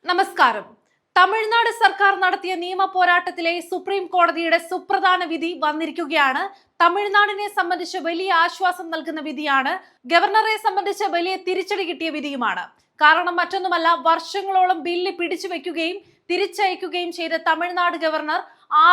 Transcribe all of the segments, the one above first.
നമസ്കാരം. തമിഴ്നാട് സർക്കാർ നടത്തിയ നിയമ പോരാട്ടത്തിലെ സുപ്രീം കോടതിയുടെ സുപ്രധാന വിധി വന്നിരിക്കുകയാണ്. തമിഴ്നാടിനെ സംബന്ധിച്ച് വലിയ ആശ്വാസം നൽകുന്ന വിധിയാണ്. ഗവർണറെ സംബന്ധിച്ച് വലിയ തിരിച്ചടി കിട്ടിയ വിധിയുമാണ്. കാരണം മറ്റൊന്നുമല്ല, വർഷങ്ങളോളം ബില്ല് പിടിച്ചു വെക്കുകയും തിരിച്ചയക്കുകയും ചെയ്ത തമിഴ്നാട് ഗവർണർ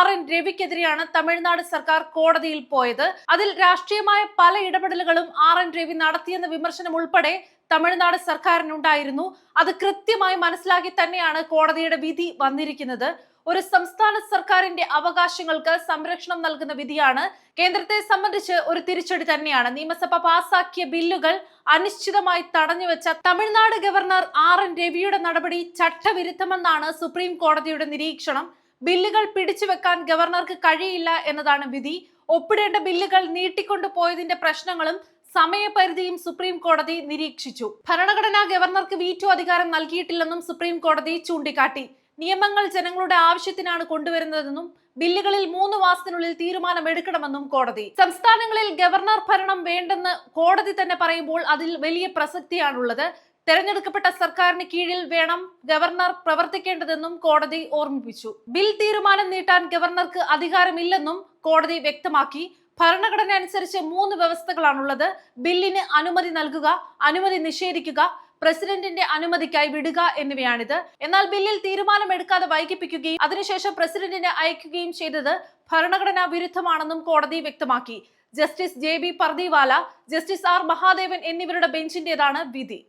RN രവിക്കെതിരെയാണ് തമിഴ്നാട് സർക്കാർ കോടതിയിൽ പോയത്. അതിൽ രാഷ്ട്രീയമായ പല ഇടപെടലുകളും RN രവി നടത്തിയെന്ന വിമർശനം ഉൾപ്പെടെ തമിഴ്നാട് സർക്കാരിനുണ്ടായിരുന്നു. അത് കൃത്യമായി മനസ്സിലാക്കി തന്നെയാണ് കോടതിയുടെ വിധി വന്നിരിക്കുന്നത്. ഒരു സംസ്ഥാന സർക്കാരിന്റെ അവകാശങ്ങൾക്ക് സംരക്ഷണം നൽകുന്ന വിധിയാണ്. കേന്ദ്രത്തെ സംബന്ധിച്ച് ഒരു തിരിച്ചടി തന്നെയാണ്. നിയമസഭ പാസാക്കിയ ബില്ലുകൾ അനിശ്ചിതമായി തടഞ്ഞുവെച്ച തമിഴ്നാട് ഗവർണർ RN രവിയുടെ നടപടി ചട്ടവിരുദ്ധമെന്നാണ് സുപ്രീം കോടതിയുടെ നിരീക്ഷണം. ബില്ലുകൾ പിടിച്ചുവെക്കാൻ ഗവർണർക്ക് കഴിയില്ല എന്നതാണ് വിധി. ഒപ്പിടേണ്ട ബില്ലുകൾ നീട്ടിക്കൊണ്ടുപോയതിന്റെ പ്രശ്നങ്ങളും സമയപരിധിയും സുപ്രീം കോടതി നിരീക്ഷിച്ചു. ഭരണഘടന ഗവർണർക്ക് വീറ്റോ അധികാരം നൽകിയിട്ടില്ലെന്നും സുപ്രീം കോടതി ചൂണ്ടിക്കാട്ടി. നിയമങ്ങൾ ജനങ്ങളുടെ ആവശ്യത്തിനാണ് കൊണ്ടുവരുന്നതെന്നും ബില്ലുകളിൽ 3 മാസത്തിനുള്ളിൽ തീരുമാനമെടുക്കണമെന്നും കോടതി. സംസ്ഥാനങ്ങളിൽ ഗവർണർ ഭരണം വേണ്ടെന്ന് കോടതി തന്നെ പറയുമ്പോൾ അതിൽ വലിയ പ്രസക്തിയാണുള്ളത്. തെരഞ്ഞെടുക്കപ്പെട്ട സർക്കാരിന് കീഴിൽ വേണം ഗവർണർ പ്രവർത്തിക്കേണ്ടതെന്നും കോടതി ഓർമ്മിപ്പിച്ചു. ബിൽ തീരുമാനം നീട്ടാൻ ഗവർണർക്ക് അധികാരമില്ലെന്നും കോടതി വ്യക്തമാക്കി. ഭരണഘടന അനുസരിച്ച് 3 വ്യവസ്ഥകളാണുള്ളത്. ബില്ലിന് അനുമതി നൽകുക, അനുമതി നിഷേധിക്കുക, പ്രസിഡന്റിന്റെ അനുമതിക്കായി വിടുക എന്നിവയാണിത്. എന്നാൽ ബില്ലിൽ തീരുമാനമെടുക്കാതെ വൈകിപ്പിക്കുകയും അതിനുശേഷം പ്രസിഡന്റിന് അയക്കുകയും ചെയ്തത് ഭരണഘടനാ വിരുദ്ധമാണെന്നും കോടതി വ്യക്തമാക്കി. Justice JB Pardiwala, justice R Mahadevan എന്നിവരുടെ ബെഞ്ചിന്റേതാണ് വിധി.